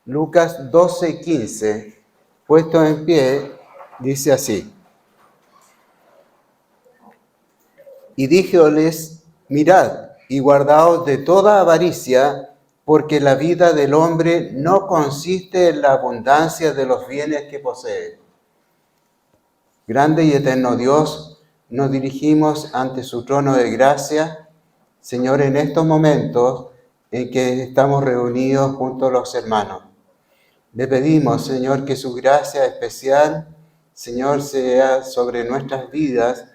Lucas 12:15, puesto en pie, dice así: Y díjoles, mirad y guardaos de toda avaricia, porque la vida del hombre no consiste en la abundancia de los bienes que posee. Grande y eterno Dios, nos dirigimos ante su trono de gracia, Señor, en estos momentos en que estamos reunidos junto a los hermanos. Le pedimos, Señor, que su gracia especial, Señor, sea sobre nuestras vidas,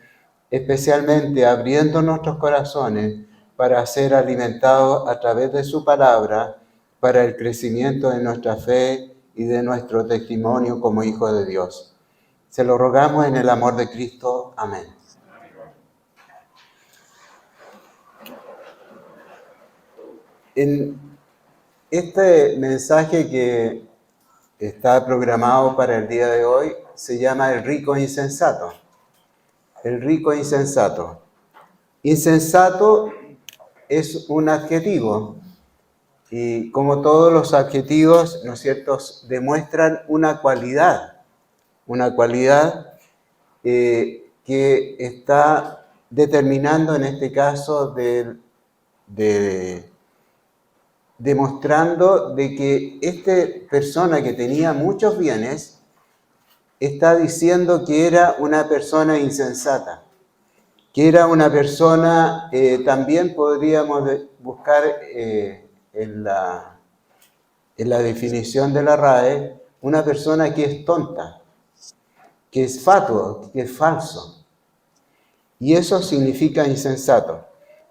especialmente abriendo nuestros corazones para ser alimentados a través de su palabra, para el crecimiento de nuestra fe y de nuestro testimonio como hijos de Dios. Se lo rogamos en el amor de Cristo. Amén. En este mensaje que está programado para el día de hoy se llama El rico insensato. El rico insensato. Insensato es un adjetivo y como todos los adjetivos, ¿no es cierto?, demuestran una cualidad que está determinando en este caso demostrando de que esta persona que tenía muchos bienes está diciendo que era una persona insensata, que era una persona, también podríamos buscar en la definición de la RAE, una persona que es tonta, que es fatuo, que es falso. Y eso significa insensato.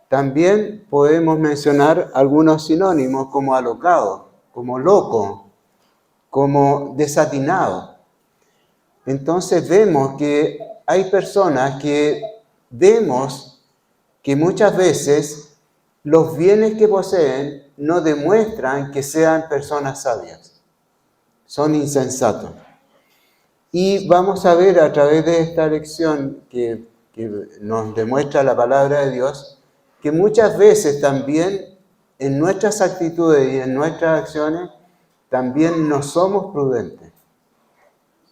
También podemos mencionar algunos sinónimos como alocado, como loco, como desatinado. Entonces vemos que hay personas que vemos que muchas veces los bienes que poseen no demuestran que sean personas sabias. Son insensatos. Y vamos a ver a través de esta lección que nos demuestra la palabra de Dios, que muchas veces también en nuestras actitudes y en nuestras acciones también no somos prudentes.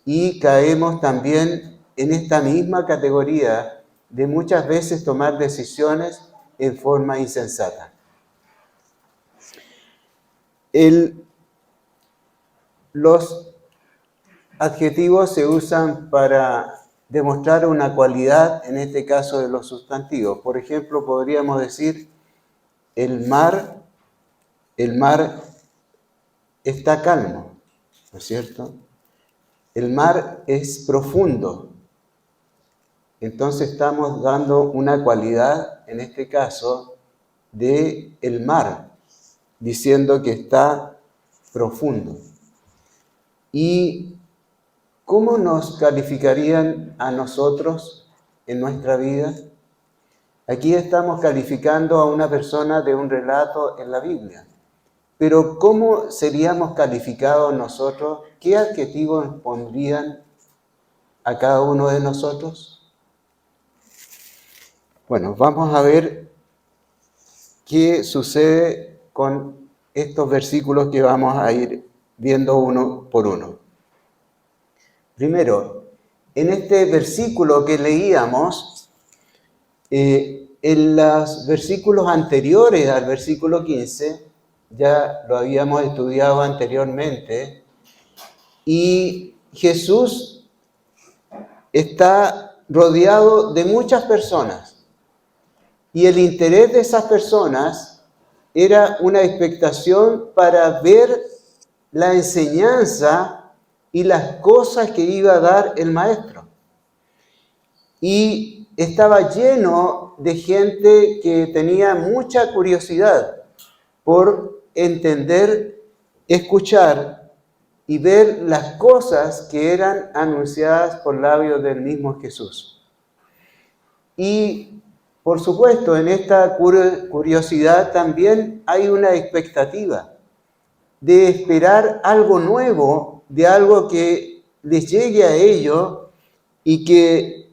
Y caemos también en esta misma categoría de muchas veces tomar decisiones en forma insensata. Los adjetivos se usan para demostrar una cualidad, en este caso de los sustantivos. Por ejemplo, podríamos decir, el mar está calmo, ¿no es cierto? El mar es profundo. Entonces estamos dando una cualidad, en este caso, de el mar, diciendo que está profundo. ¿Y cómo nos calificarían a nosotros en nuestra vida? Aquí estamos calificando a una persona de un relato en la Biblia. Pero ¿cómo seríamos calificados nosotros? ¿Qué adjetivos pondrían a cada uno de nosotros? Bueno, vamos a ver qué sucede con estos versículos que vamos a ir viendo uno por uno. Primero, en este versículo que leíamos, en los versículos anteriores al versículo 15, ya lo habíamos estudiado anteriormente, y Jesús está rodeado de muchas personas. Y el interés de esas personas era una expectación para ver la enseñanza y las cosas que iba a dar el maestro. Y estaba lleno de gente que tenía mucha curiosidad por entender, escuchar y ver las cosas que eran anunciadas por labios del mismo Jesús. Y, por supuesto, en esta curiosidad también hay una expectativa de esperar algo nuevo, de algo que les llegue a ellos y que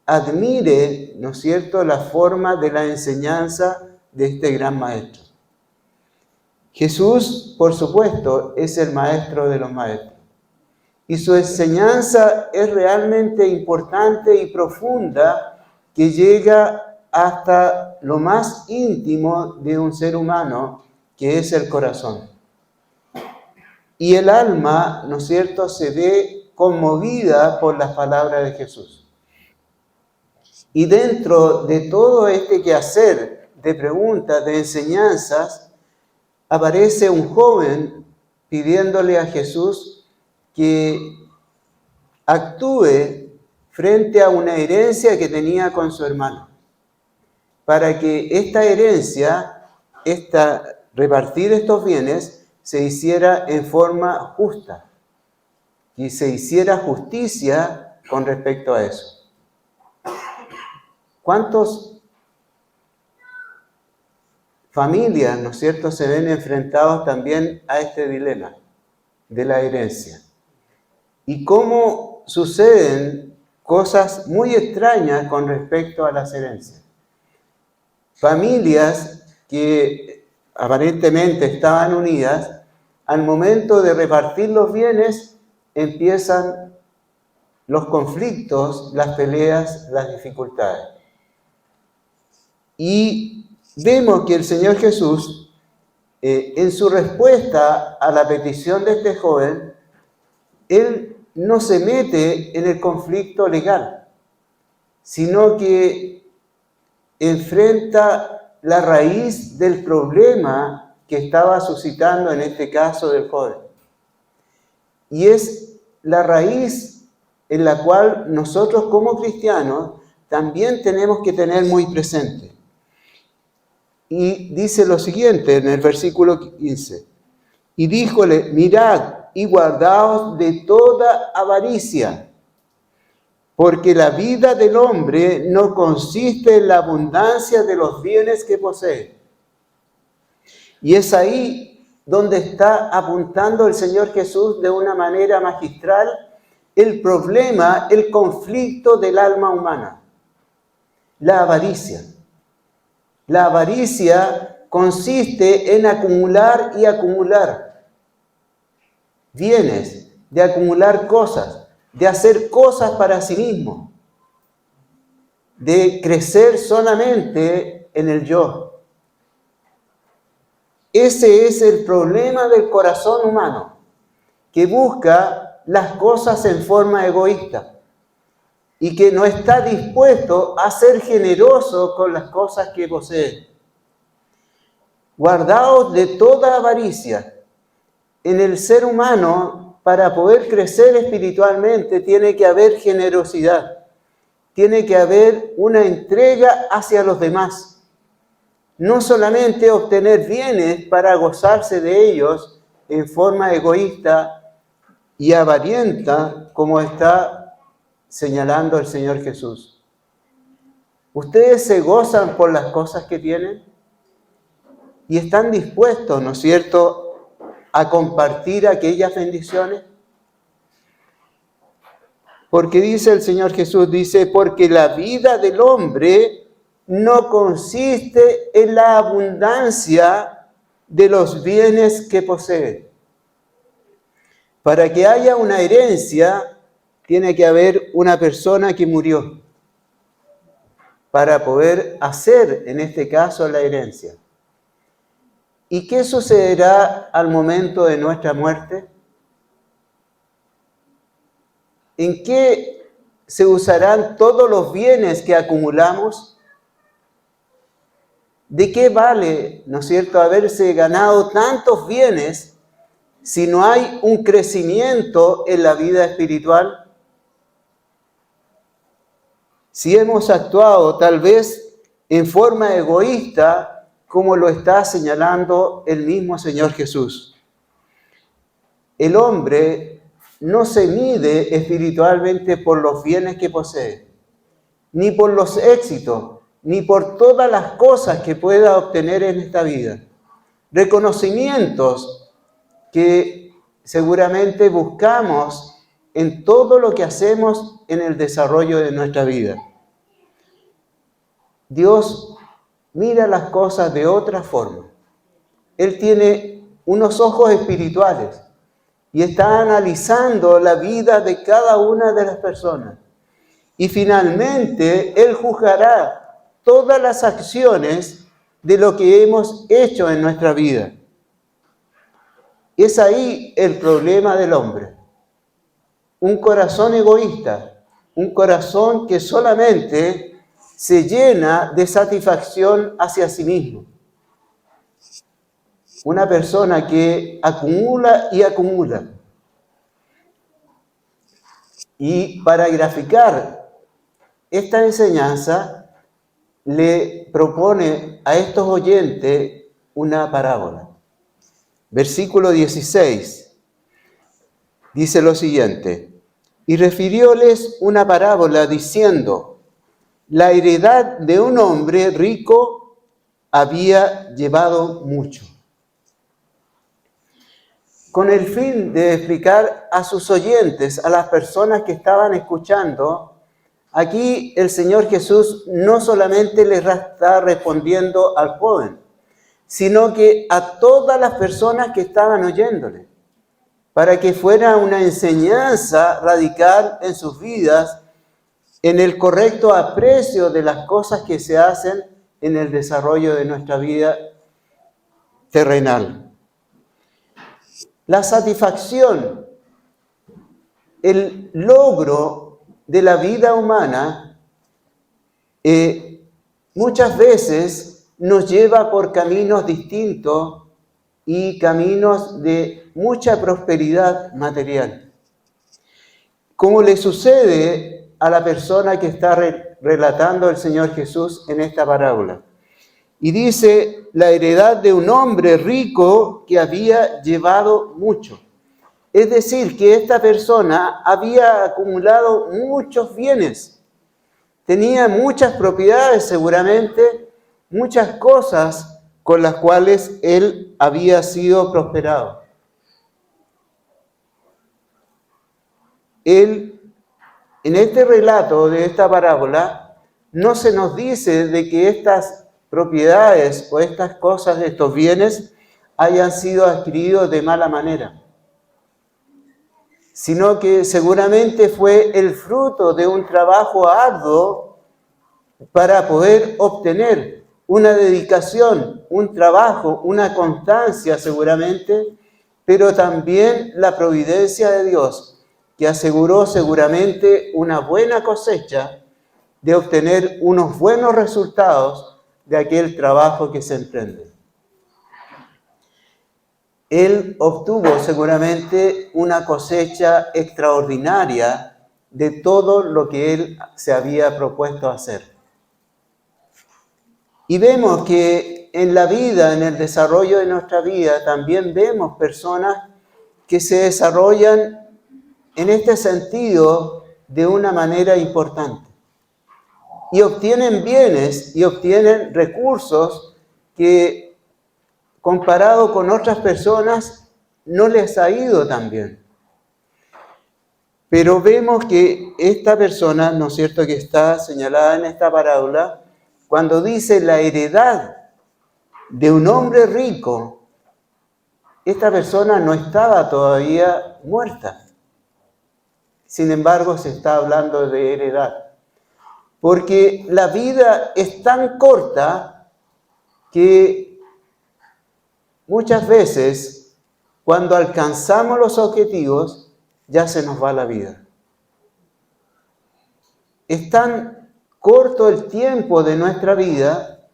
admire, ¿no es cierto?, la forma de la enseñanza de este gran maestro. Jesús, por supuesto, es el maestro de los maestros. Y su enseñanza es realmente importante y profunda, que llega hasta lo más íntimo de un ser humano, que es el corazón. Y el alma, ¿no es cierto?, se ve conmovida por las palabras de Jesús. Y dentro de todo este quehacer de preguntas, de enseñanzas, aparece un joven pidiéndole a Jesús que actúe frente a una herencia que tenía con su hermano, para que esta herencia, repartir estos bienes, se hiciera en forma justa y se hiciera justicia con respecto a eso. ¿Cuántas familias, ¿no es cierto?, se ven enfrentados también a este dilema de la herencia? Y cómo suceden cosas muy extrañas con respecto a las herencias. Familias que aparentemente estaban unidas, al momento de repartir los bienes, empiezan los conflictos, las peleas, las dificultades. Y vemos que el Señor Jesús, en su respuesta a la petición de este joven, Él no se mete en el conflicto legal, sino que enfrenta la raíz del problema que estaba suscitando en este caso del joven. Y es la raíz en la cual nosotros como cristianos también tenemos que tener muy presente. Y dice lo siguiente en el versículo 15. Y díjole, mirad y guardaos de toda avaricia, porque la vida del hombre no consiste en la abundancia de los bienes que posee. Y es ahí donde está apuntando el Señor Jesús de una manera magistral el problema, el conflicto del alma humana, la avaricia. La avaricia consiste en acumular y acumular bienes, de acumular cosas, de hacer cosas para sí mismo, de crecer solamente en el yo. Ese es el problema del corazón humano, que busca las cosas en forma egoísta y que no está dispuesto a ser generoso con las cosas que posee. Guardaos de toda avaricia. En el ser humano, para poder crecer espiritualmente, tiene que haber generosidad, tiene que haber una entrega hacia los demás. No solamente obtener bienes para gozarse de ellos en forma egoísta y avarienta, como está señalando el Señor Jesús. ¿Ustedes se gozan por las cosas que tienen? ¿Y están dispuestos, ¿no es cierto?, a compartir aquellas bendiciones? Porque dice el Señor Jesús, dice, porque la vida del hombre no consiste en la abundancia de los bienes que posee. Para que haya una herencia, tiene que haber una persona que murió para poder hacer, en este caso, la herencia. ¿Y qué sucederá al momento de nuestra muerte? ¿En qué se usarán todos los bienes que acumulamos? ¿De qué vale, no es cierto, haberse ganado tantos bienes si no hay un crecimiento en la vida espiritual? Si hemos actuado tal vez en forma egoísta, como lo está señalando el mismo Señor Jesús. El hombre no se mide espiritualmente por los bienes que posee, ni por los éxitos, ni por todas las cosas que pueda obtener en esta vida. Reconocimientos que seguramente buscamos en todo lo que hacemos en el desarrollo de nuestra vida. Dios mira las cosas de otra forma. Él tiene unos ojos espirituales y está analizando la vida de cada una de las personas. Y finalmente, Él juzgará todas las acciones de lo que hemos hecho en nuestra vida. Es ahí el problema del hombre. Un corazón egoísta, un corazón que solamente se llena de satisfacción hacia sí mismo. Una persona que acumula y acumula. Y para graficar esta enseñanza, le propone a estos oyentes una parábola. Versículo 16 dice lo siguiente: y refirióles una parábola diciendo: la heredad de un hombre rico había llevado mucho. Con el fin de explicar a sus oyentes, a las personas que estaban escuchando, aquí el Señor Jesús no solamente le está respondiendo al joven, sino que a todas las personas que estaban oyéndole, para que fuera una enseñanza radical en sus vidas, en el correcto aprecio de las cosas que se hacen en el desarrollo de nuestra vida terrenal. La satisfacción, el logro de la vida humana, muchas veces nos lleva por caminos distintos y caminos de mucha prosperidad material. Como le sucede a la persona que está relatando el Señor Jesús en esta parábola. Y dice, la heredad de un hombre rico que había llevado mucho. Es decir, que esta persona había acumulado muchos bienes. Tenía muchas propiedades seguramente, muchas cosas con las cuales él había sido prosperado. Él, en este relato de esta parábola, no se nos dice de que estas propiedades o estas cosas, estos bienes, hayan sido adquiridos de mala manera, sino que seguramente fue el fruto de un trabajo arduo para poder obtener una dedicación, un trabajo, una constancia seguramente, pero también la providencia de Dios, que aseguró seguramente una buena cosecha de obtener unos buenos resultados de aquel trabajo que se emprende. Él obtuvo seguramente una cosecha extraordinaria de todo lo que él se había propuesto hacer. Y vemos que en la vida, en el desarrollo de nuestra vida, también vemos personas que se desarrollan en este sentido de una manera importante. Y obtienen bienes y obtienen recursos que, comparado con otras personas, no les ha ido tan bien. Pero vemos que esta persona, ¿no es cierto?, que está señalada en esta parábola, cuando dice la heredad de un hombre rico, esta persona no estaba todavía muerta. Sin embargo, se está hablando de heredad. Porque la vida es tan corta que muchas veces, cuando alcanzamos los objetivos, ya se nos va la vida. Es tan corto el tiempo de nuestra vida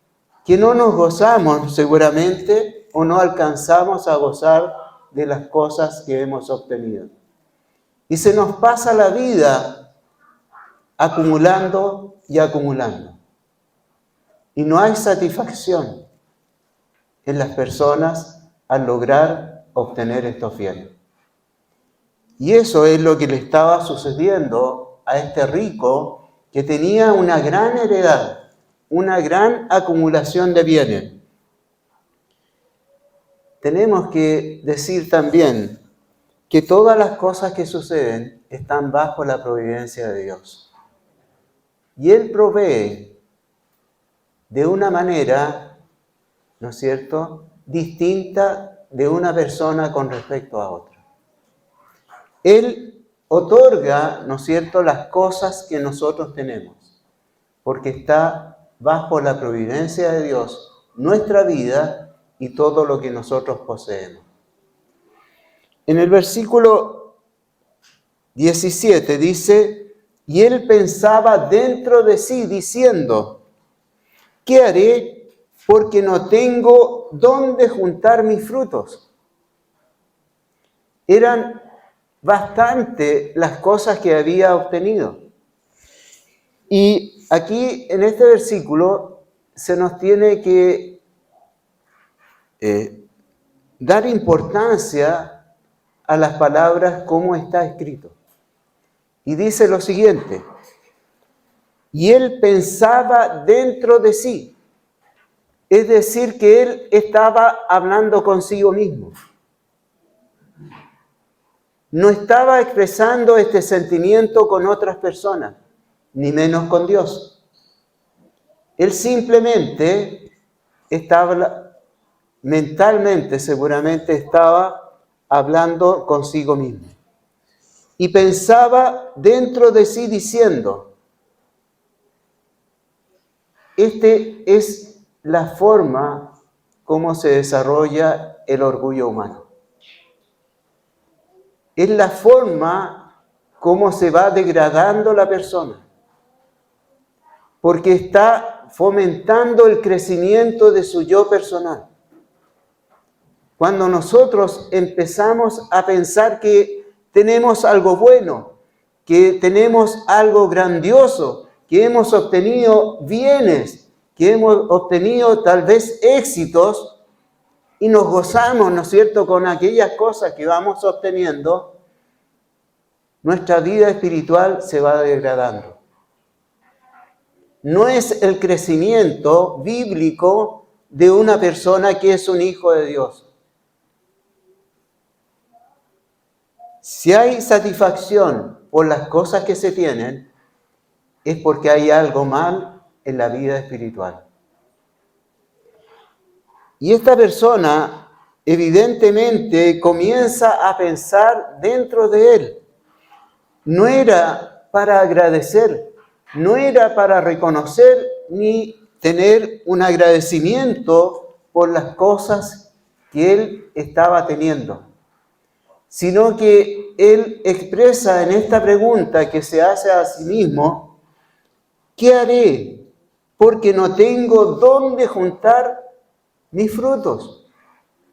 que no nos gozamos seguramente o no alcanzamos a gozar de las cosas que hemos obtenido. Y se nos pasa la vida acumulando y acumulando. Y no hay satisfacción en las personas al lograr obtener estos bienes. Y eso es lo que le estaba sucediendo a este rico que tenía una gran heredad, una gran acumulación de bienes. Tenemos que decir también que todas las cosas que suceden están bajo la providencia de Dios. Y Él provee de una manera, ¿no es cierto?, distinta de una persona con respecto a otra. Él otorga, ¿no es cierto?, las cosas que nosotros tenemos, porque está bajo la providencia de Dios nuestra vida y todo lo que nosotros poseemos. En el versículo 17 dice, y él pensaba dentro de sí, diciendo, ¿qué haré? Porque no tengo dónde juntar mis frutos. Eran bastante las cosas que había obtenido. Y aquí, en este versículo, se nos tiene que dar importancia a las palabras como está escrito. Y dice lo siguiente, y él pensaba dentro de sí, es decir, que él estaba hablando consigo mismo. No estaba expresando este sentimiento con otras personas, ni menos con Dios. Él simplemente estaba, mentalmente seguramente estaba hablando consigo mismo. Y pensaba dentro de sí diciendo, esta es la forma como se desarrolla el orgullo humano. Es la forma como se va degradando la persona, porque está fomentando el crecimiento de su yo personal. Cuando nosotros empezamos a pensar que tenemos algo bueno, que tenemos algo grandioso, que hemos obtenido bienes, que hemos obtenido tal vez éxitos, y nos gozamos, ¿no es cierto?, con aquellas cosas que vamos obteniendo, nuestra vida espiritual se va degradando. No es el crecimiento bíblico de una persona que es un hijo de Dios. Si hay satisfacción por las cosas que se tienen, es porque hay algo mal en la vida espiritual. Y esta persona evidentemente comienza a pensar dentro de él. No era para agradecer, no era para reconocer ni tener un agradecimiento por las cosas que él estaba teniendo, sino que él expresa en esta pregunta que se hace a sí mismo, ¿qué haré? Porque no tengo dónde juntar mis frutos,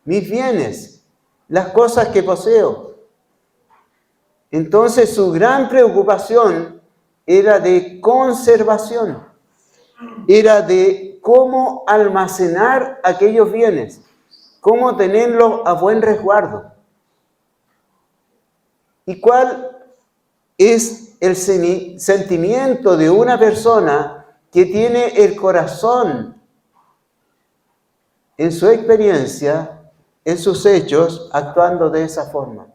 mis bienes, las cosas que poseo. Entonces su gran preocupación era de conservación, era de cómo almacenar aquellos bienes, cómo tenerlos a buen resguardo. ¿Y cuál es el sentimiento de una persona que tiene el corazón en su experiencia, en sus hechos, actuando de esa forma?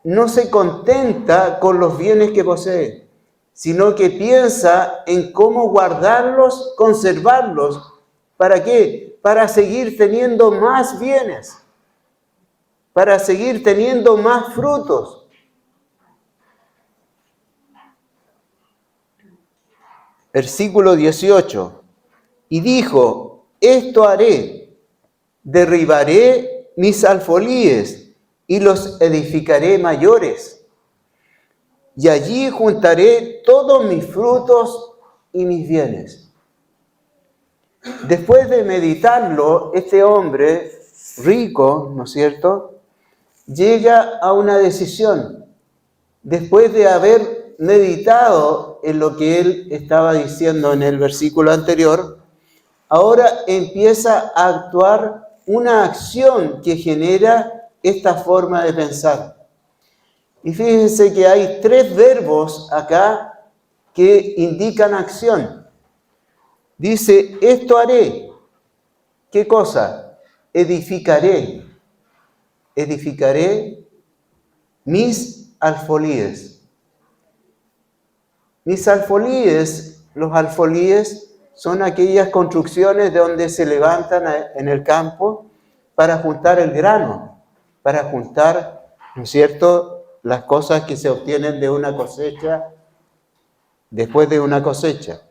No se contenta con los bienes que posee, sino que piensa en cómo guardarlos, conservarlos. ¿Para qué? Para seguir teniendo más bienes, para seguir teniendo más frutos. Versículo 18. Y dijo, esto haré, derribaré mis alfolíes y los edificaré mayores. Y allí juntaré todos mis frutos y mis bienes. Después de meditarlo, este hombre rico, ¿no es cierto?, llega a una decisión después de haber meditado en lo que él estaba diciendo en el versículo anterior. Ahora empieza a actuar una acción que genera esta forma de pensar. Y fíjense que hay 3 verbos acá que indican acción. Dice, esto haré. ¿Qué cosa? Edificaré. Edificaré mis alfolíes. Mis alfolíes, los alfolíes son aquellas construcciones de donde se levantan en el campo para juntar el grano, para juntar, ¿no es cierto?, las cosas que se obtienen de una cosecha, después de una cosecha.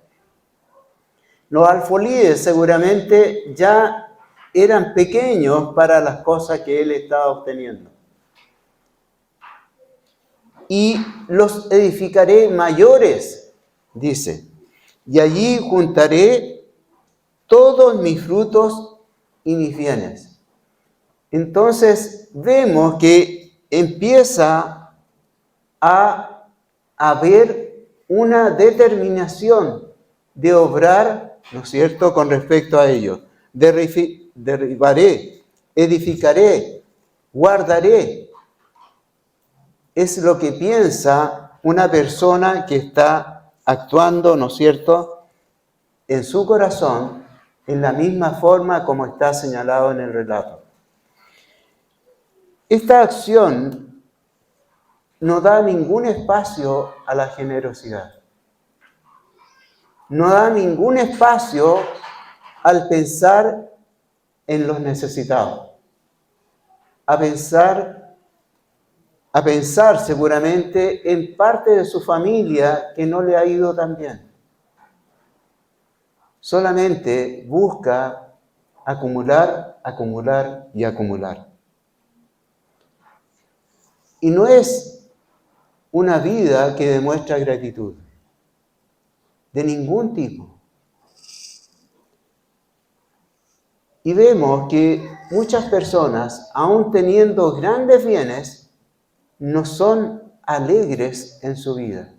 Los alfolíes seguramente ya eran pequeños para las cosas que él estaba obteniendo. Y los edificaré mayores, dice, y allí juntaré todos mis frutos y mis bienes. Entonces vemos que empieza a haber una determinación de obrar, ¿no es cierto?, con respecto a ello. Derribaré, edificaré, guardaré. Es lo que piensa una persona que está actuando, ¿no es cierto?, en su corazón, en la misma forma como está señalado en el relato. Esta acción no da ningún espacio a la generosidad. No da ningún espacio al pensar en los necesitados. A pensar seguramente en parte de su familia que no le ha ido tan bien. Solamente busca acumular, acumular y acumular. Y no es una vida que demuestra gratitud, de ningún tipo. Y vemos que muchas personas, aun teniendo grandes bienes, no son alegres en su vida.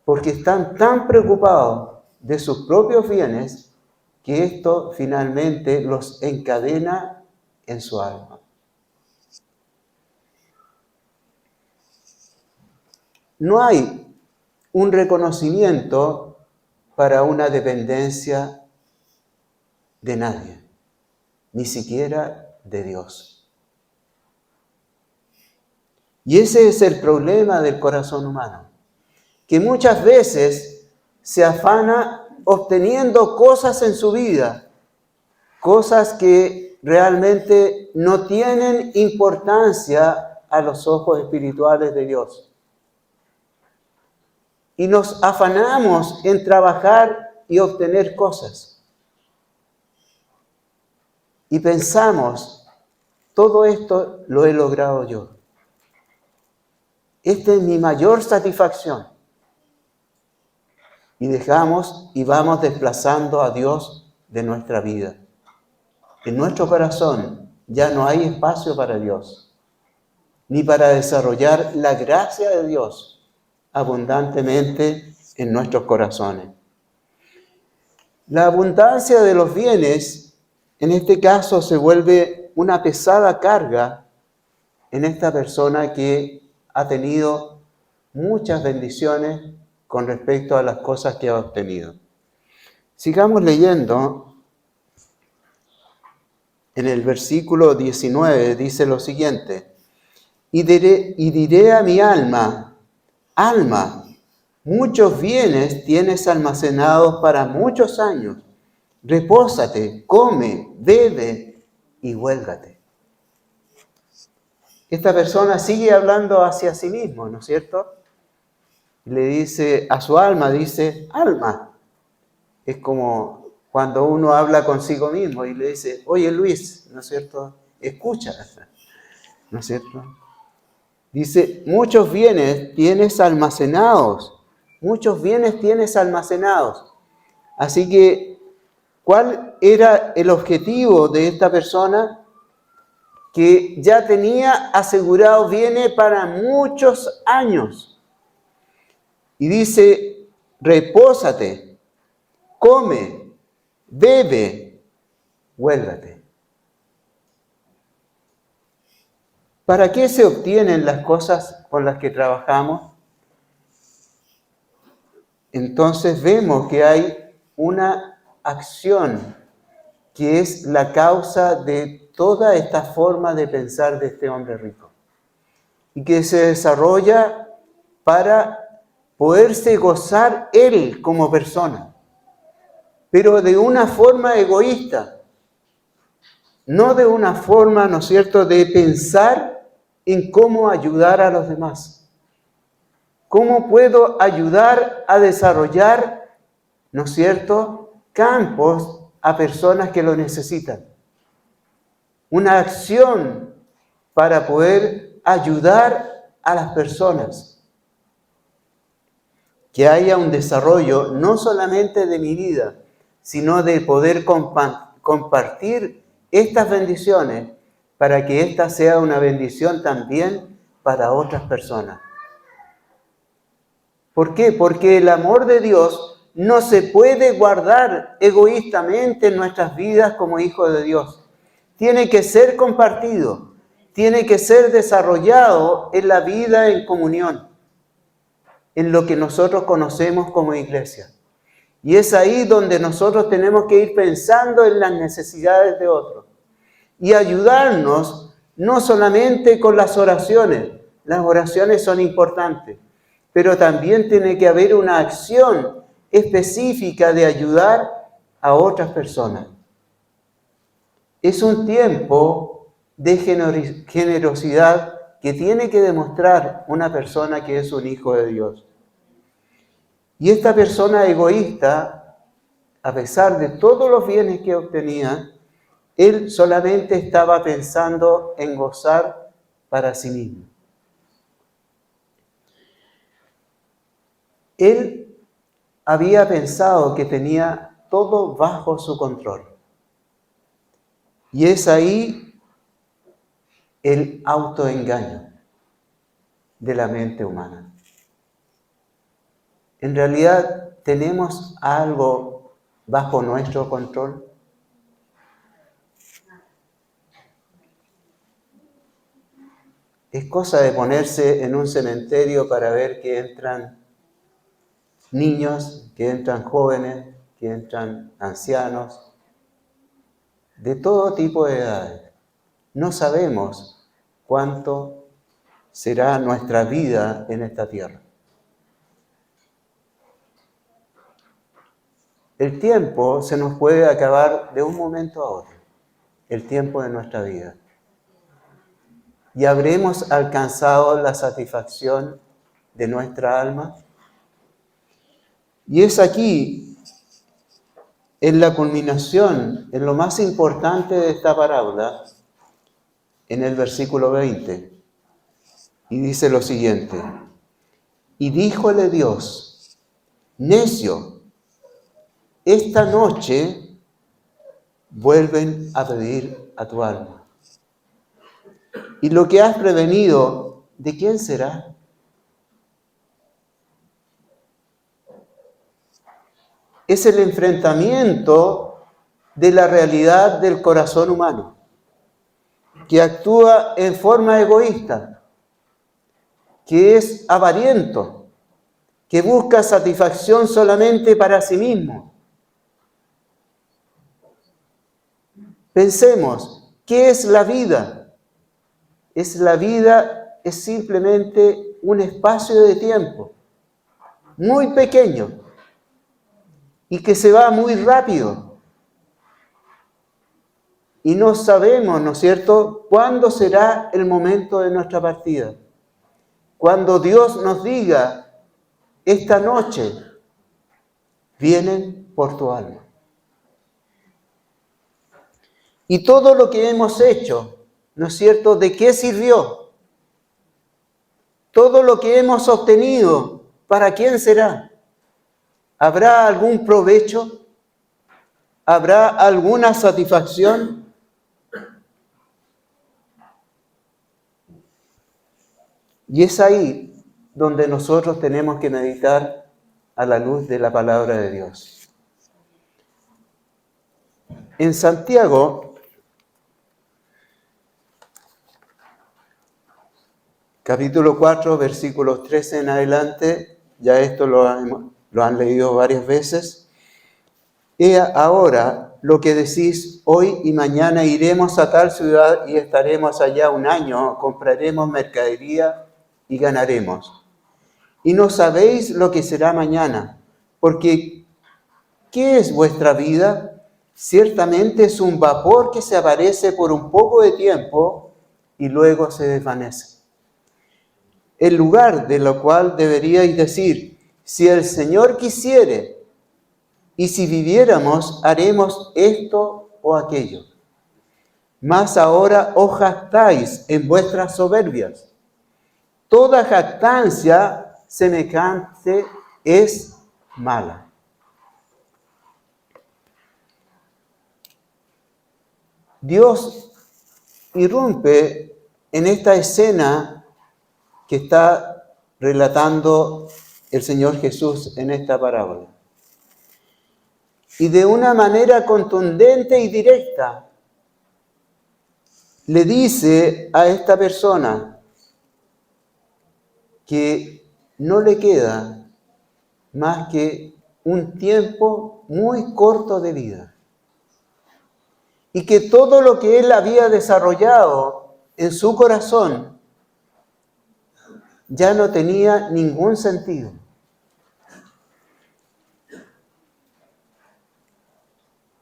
Porque están tan preocupados de sus propios bienes que esto finalmente los encadena en su alma. No hay un reconocimiento para una dependencia de nadie, ni siquiera de Dios. Y ese es el problema del corazón humano, que muchas veces se afana obteniendo cosas en su vida, cosas que realmente no tienen importancia a los ojos espirituales de Dios. Y nos afanamos en trabajar y obtener cosas. Y pensamos, todo esto lo he logrado yo. Esta es mi mayor satisfacción. Y dejamos y vamos desplazando a Dios de nuestra vida. En nuestro corazón ya no hay espacio para Dios, ni para desarrollar la gracia de Dios abundantemente en nuestros corazones. La abundancia de los bienes, en este caso, se vuelve una pesada carga en esta persona que ha tenido muchas bendiciones con respecto a las cosas que ha obtenido. Sigamos leyendo. En el versículo 19 dice lo siguiente: y diré a mi alma, alma, muchos bienes tienes almacenados para muchos años. Repósate, come, bebe y huélgate. Esta persona sigue hablando hacia sí mismo, ¿no es cierto? Le dice a su alma, dice, alma. Es como cuando uno habla consigo mismo y le dice, oye Luis, ¿no es cierto? Escucha, ¿no es cierto? Dice, muchos bienes tienes almacenados. Muchos bienes tienes almacenados. Así que ¿Cuál era el objetivo de esta persona? Que ya tenía asegurado bienes para muchos años. Y dice, repósate, come, bebe, vuélvate. ¿Para qué se obtienen las cosas con las que trabajamos? Entonces vemos que hay una acción que es la causa de toda esta forma de pensar de este hombre rico y que se desarrolla para poderse gozar él como persona, pero de una forma egoísta, no de una forma, ¿no es cierto?, de pensar en cómo ayudar a los demás. ¿Cómo puedo ayudar a desarrollar, ¿no es cierto?, campos a personas que lo necesitan? Una acción para poder ayudar a las personas. Que haya un desarrollo no solamente de mi vida, sino de poder compartir estas bendiciones para que esta sea una bendición también para otras personas. ¿Por qué? Porque el amor de Dios no se puede guardar egoístamente en nuestras vidas como hijos de Dios. Tiene que ser compartido, tiene que ser desarrollado en la vida en comunión, en lo que nosotros conocemos como iglesia. Y es ahí donde nosotros tenemos que ir pensando en las necesidades de otros y ayudarnos no solamente con las oraciones son importantes, pero también tiene que haber una acción específica de ayudar a otras personas. Es un tiempo de generosidad que tiene que demostrar una persona que es un hijo de Dios. Y esta persona egoísta, a pesar de todos los bienes que obtenía, él solamente estaba pensando en gozar para sí mismo. Él había pensado que tenía todo bajo su control. Y es ahí el autoengaño de la mente humana. En realidad, ¿tenemos algo bajo nuestro control? Es cosa de ponerse en un cementerio para ver que entran niños, que entran jóvenes, que entran ancianos, de todo tipo de edades. No sabemos cuánto será nuestra vida en esta tierra. El tiempo se nos puede acabar de un momento a otro, el tiempo de nuestra vida. ¿Y habremos alcanzado la satisfacción de nuestra alma? Y es aquí, en la culminación, en lo más importante de esta parábola, en el versículo 20, y dice lo siguiente: y díjole Dios, necio, esta noche vuelven a pedir a tu alma. Y lo que has prevenido, ¿de quién será? Es el enfrentamiento de la realidad del corazón humano, que actúa en forma egoísta, que es avariento, que busca satisfacción solamente para sí mismo. Pensemos, ¿qué es la vida? La vida es simplemente un espacio de tiempo muy pequeño y que se va muy rápido. Y no sabemos, ¿no es cierto?, cuándo será el momento de nuestra partida. Cuando Dios nos diga, esta noche vienen por tu alma. Y todo lo que hemos hecho, ¿no es cierto?, ¿de qué sirvió? Todo lo que hemos obtenido, ¿para quién será? ¿Habrá algún provecho? ¿Habrá alguna satisfacción? Y es ahí donde nosotros tenemos que meditar a la luz de la palabra de Dios. En Santiago, capítulo 4, versículos 13 en adelante, ya esto lo han leído varias veces. He ahora lo que decís, hoy y mañana iremos a tal ciudad y estaremos allá un año, compraremos mercadería y ganaremos. Y no sabéis lo que será mañana, porque ¿qué es vuestra vida? Ciertamente es un vapor que se aparece por un poco de tiempo y luego se desvanece. El lugar de lo cual deberíais decir, si el Señor quisiere, y si viviéramos, haremos esto o aquello. Mas ahora os jactáis en vuestras soberbias. Toda jactancia semejante es mala. Dios irrumpe en esta escena que está relatando el Señor Jesús en esta parábola. Y de una manera contundente y directa le dice a esta persona que no le queda más que un tiempo muy corto de vida. Y que todo lo que él había desarrollado en su corazón ya no tenía ningún sentido.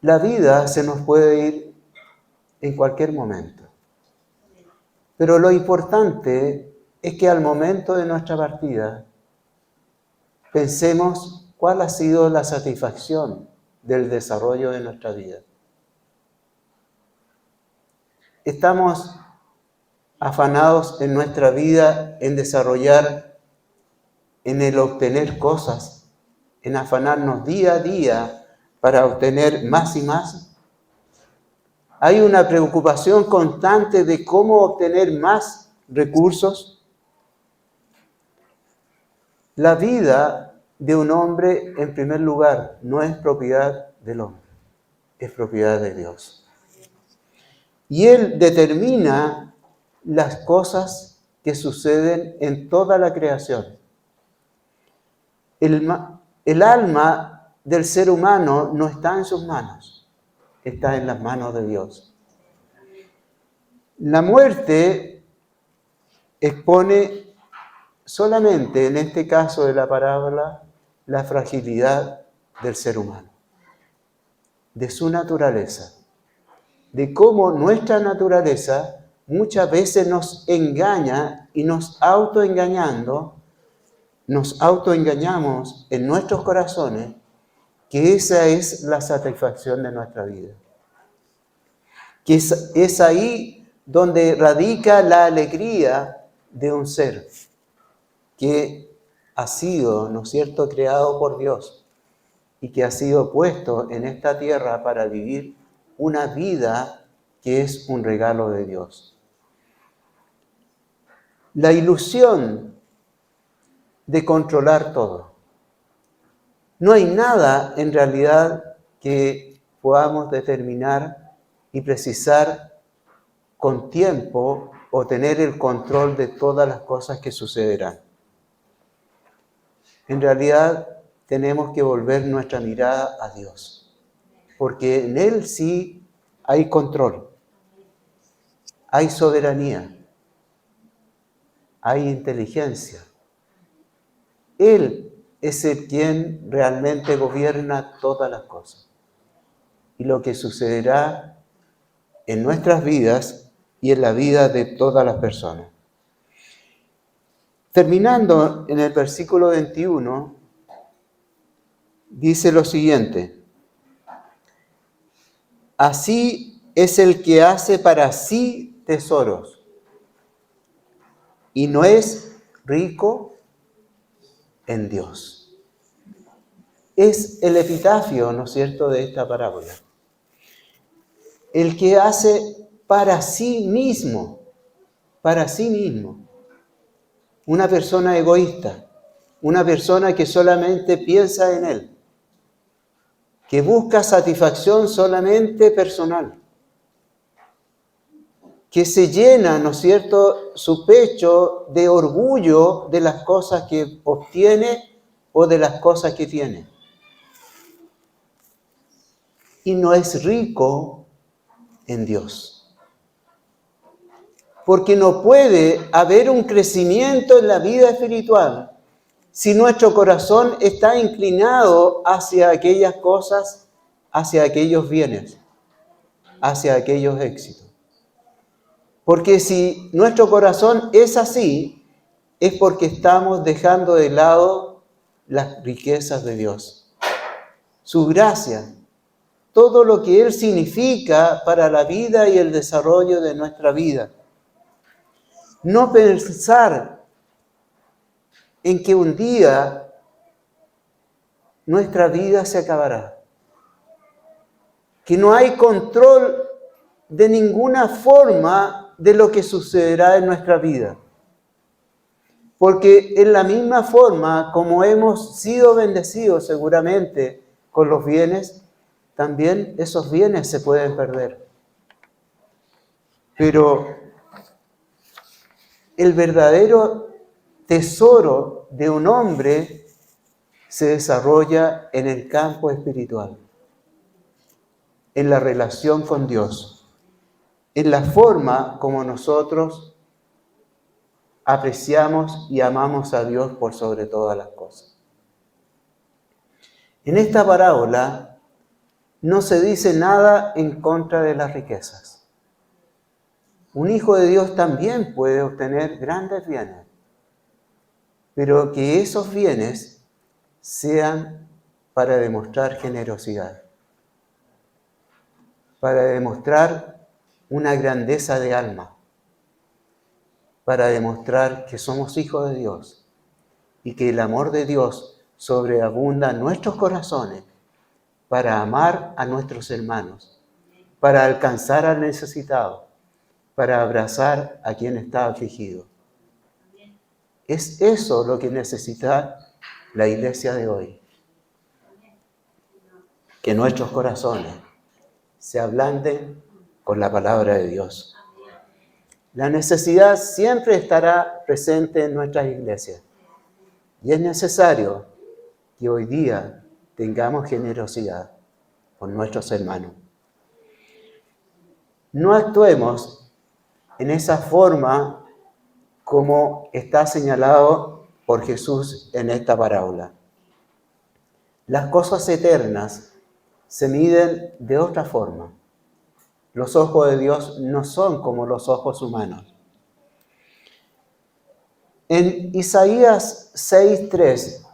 La vida se nos puede ir en cualquier momento. Pero lo importante es que al momento de nuestra partida pensemos cuál ha sido la satisfacción del desarrollo de nuestra vida. Estamos afanados en nuestra vida en desarrollar, en el obtener cosas, en afanarnos día a día para obtener más y más. Hay una preocupación constante de cómo obtener más recursos. La vida de un hombre, en primer lugar, no es propiedad del hombre, es propiedad de Dios. Y Él determina las cosas que suceden en toda la creación. El alma del ser humano no está en sus manos, está en las manos de Dios. La muerte expone solamente, en este caso de la parábola, la fragilidad del ser humano, de su naturaleza, de cómo nuestra naturaleza muchas veces nos engaña y nos autoengañamos en nuestros corazones que esa es la satisfacción de nuestra vida. Que es ahí donde radica la alegría de un ser que ha sido, ¿no es cierto?, creado por Dios y que ha sido puesto en esta tierra para vivir una vida que es un regalo de Dios. La ilusión de controlar todo. No hay nada en realidad que podamos determinar y precisar con tiempo o tener el control de todas las cosas que sucederán. En realidad tenemos que volver nuestra mirada a Dios, porque en Él sí hay control, hay soberanía, hay inteligencia. Él es el quien realmente gobierna todas las cosas. Y lo que sucederá en nuestras vidas y en la vida de todas las personas. Terminando en el versículo 21, dice lo siguiente: así es el que hace para sí tesoros y no es rico en Dios. Es el epitafio, ¿no es cierto?, de esta parábola. el que hace para sí mismo, para sí mismo. Una persona egoísta, una persona que solamente piensa en él, que busca satisfacción solamente personal, que se llena, ¿no es cierto?, su pecho de orgullo de las cosas que obtiene o de las cosas que tiene. Y no es rico en Dios. Porque no puede haber un crecimiento en la vida espiritual si nuestro corazón está inclinado hacia aquellas cosas, hacia aquellos bienes, hacia aquellos éxitos. Porque si nuestro corazón es así, es porque estamos dejando de lado las riquezas de Dios, su gracia, todo lo que Él significa para la vida y el desarrollo de nuestra vida. No pensar en que un día nuestra vida se acabará, que no hay control de ninguna forma de lo que sucederá en nuestra vida. Porque en la misma forma como hemos sido bendecidos seguramente con los bienes, también esos bienes se pueden perder. Pero el verdadero tesoro de un hombre se desarrolla en el campo espiritual, en la relación con Dios, en la forma como nosotros apreciamos y amamos a Dios por sobre todas las cosas. En esta parábola no se dice nada en contra de las riquezas. Un hijo de Dios también puede obtener grandes bienes, pero que esos bienes sean para demostrar generosidad, para demostrar una grandeza de alma, para demostrar que somos hijos de Dios y que el amor de Dios sobreabunda en nuestros corazones para amar a nuestros hermanos, para alcanzar al necesitado, para abrazar a quien está afligido. Es eso lo que necesita la iglesia de hoy. Que nuestros corazones se ablanden con la palabra de Dios. La necesidad siempre estará presente en nuestras iglesias. Y es necesario que hoy día tengamos generosidad con nuestros hermanos. No actuemos en esa forma como está señalado por Jesús en esta parábola. Las cosas eternas se miden de otra forma. Los ojos de Dios no son como los ojos humanos. En Isaías 6:3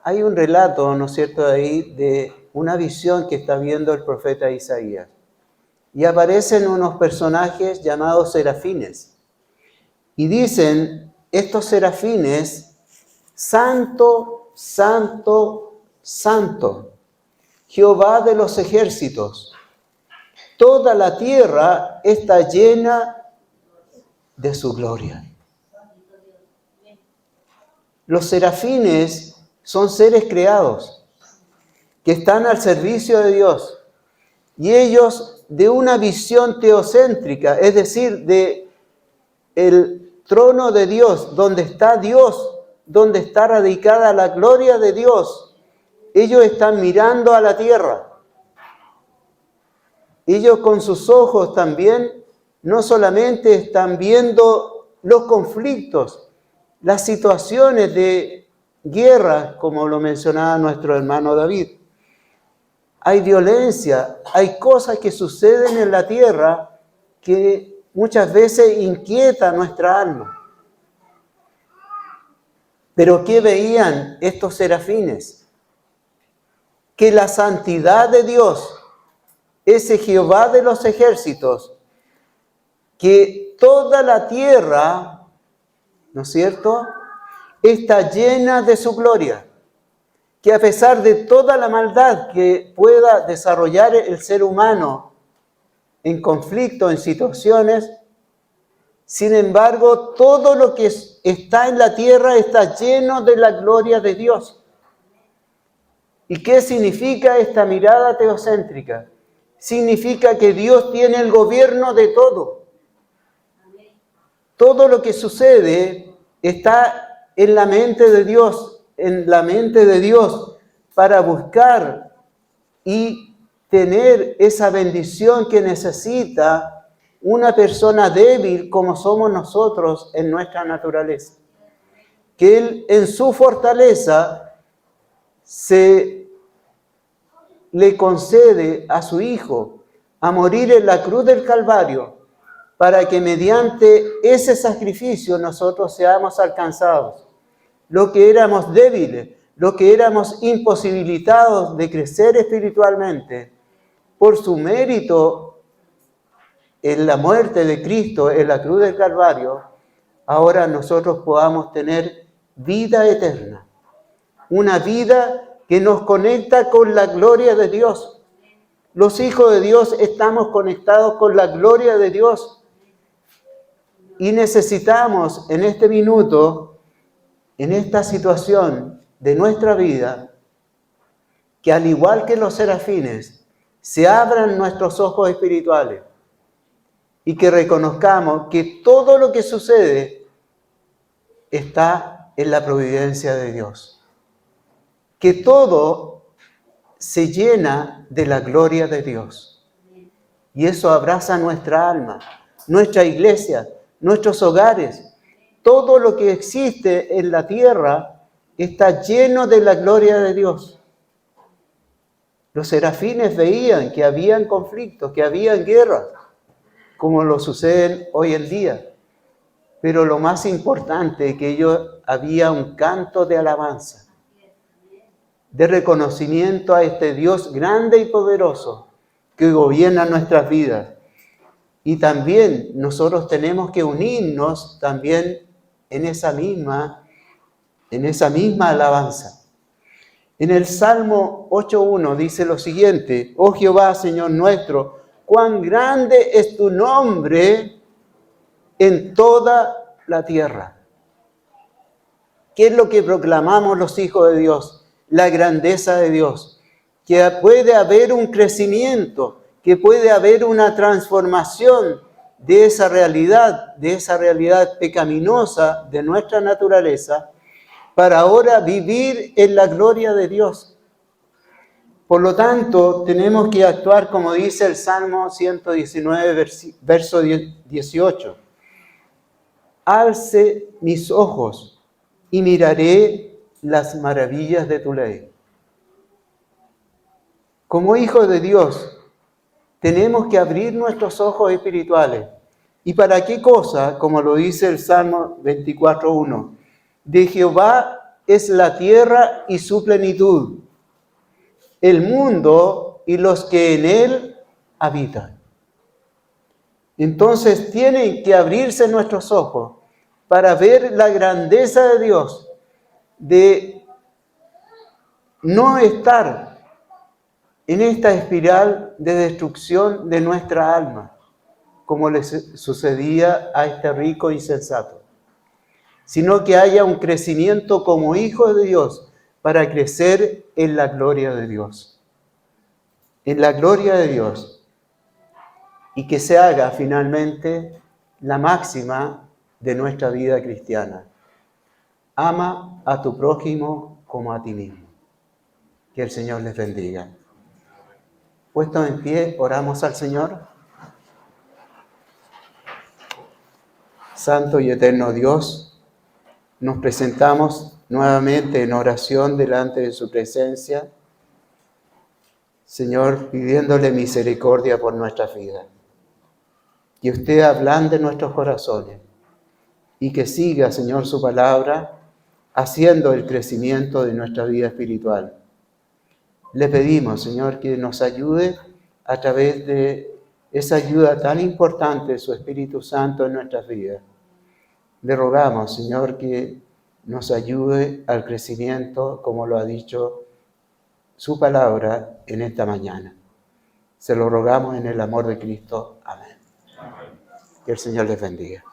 hay un relato, ¿no es cierto?, ahí de una visión que está viendo el profeta Isaías. Y aparecen unos personajes llamados serafines. Y dicen estos serafines: Santo, Santo, Santo, Jehová de los ejércitos. Toda la tierra está llena de su gloria. Los serafines son seres creados que están al servicio de Dios. Y ellos, de una visión teocéntrica, es decir, de el trono de Dios, donde está Dios, donde está radicada la gloria de Dios, ellos están mirando a la tierra. Ellos con sus ojos también no solamente están viendo los conflictos, las situaciones de guerra, como lo mencionaba nuestro hermano David. Hay violencia, hay cosas que suceden en la tierra que muchas veces inquieta nuestra alma. Pero ¿qué veían estos serafines? Que la santidad de Dios, ese Jehová de los ejércitos, que toda la tierra, ¿no es cierto?, está llena de su gloria. Que a pesar de toda la maldad que pueda desarrollar el ser humano en conflicto, en situaciones. Sin embargo, todo lo que está en la tierra está lleno de la gloria de Dios. ¿Y qué significa esta mirada teocéntrica? Significa que Dios tiene el gobierno de todo. Todo lo que sucede está en la mente de Dios, para buscar y tener esa bendición que necesita una persona débil como somos nosotros en nuestra naturaleza. Que Él en su fortaleza se le concede a su Hijo a morir en la cruz del Calvario para que mediante ese sacrificio nosotros seamos alcanzados. Lo que éramos débiles, lo que éramos imposibilitados de crecer espiritualmente, por su mérito en la muerte de Cristo en la cruz del Calvario, ahora nosotros podamos tener vida eterna. Una vida que nos conecta con la gloria de Dios. Los hijos de Dios estamos conectados con la gloria de Dios. Y necesitamos en este minuto, en esta situación de nuestra vida, que al igual que los serafines, se abran nuestros ojos espirituales y que reconozcamos que todo lo que sucede está en la providencia de Dios. Que todo se llena de la gloria de Dios. Y eso abraza nuestra alma, nuestra iglesia, nuestros hogares. Todo lo que existe en la tierra está lleno de la gloria de Dios. Los serafines veían que habían conflictos, que habían guerras, como lo suceden hoy en día. Pero lo más importante es que había un canto de alabanza, de reconocimiento a este Dios grande y poderoso que gobierna nuestras vidas. Y también nosotros tenemos que unirnos también en esa misma alabanza. En el Salmo 8.1 dice lo siguiente: Oh Jehová, Señor nuestro, cuán grande es tu nombre en toda la tierra. ¿Qué es lo que proclamamos los hijos de Dios? La grandeza de Dios. Que puede haber un crecimiento, que puede haber una transformación de esa realidad pecaminosa de nuestra naturaleza, para ahora vivir en la gloria de Dios. Por lo tanto, tenemos que actuar como dice el Salmo 119, verso 18. Alce mis ojos y miraré las maravillas de tu ley. Como hijos de Dios, tenemos que abrir nuestros ojos espirituales. ¿Y para qué cosa? Como lo dice el Salmo 24.1. De Jehová es la tierra y su plenitud, el mundo y los que en él habitan. Entonces tienen que abrirse nuestros ojos para ver la grandeza de Dios, de no estar en esta espiral de destrucción de nuestra alma, como le sucedía a este rico insensato, sino que haya un crecimiento como hijos de Dios para crecer en la gloria de Dios. En la gloria de Dios. Y que se haga finalmente la máxima de nuestra vida cristiana. Ama a tu prójimo como a ti mismo. Que el Señor les bendiga. Puestos en pie, oramos al Señor. Santo y eterno Dios, nos presentamos nuevamente en oración delante de su presencia, Señor, pidiéndole misericordia por nuestras vidas. Que usted ablande nuestros corazones y que siga, Señor, su palabra, haciendo el crecimiento de nuestra vida espiritual. Le pedimos, Señor, que nos ayude a través de esa ayuda tan importante de su Espíritu Santo en nuestras vidas. Le rogamos, Señor, que nos ayude al crecimiento, como lo ha dicho su palabra en esta mañana. Se lo rogamos en el amor de Cristo. Amén. Que el Señor les bendiga.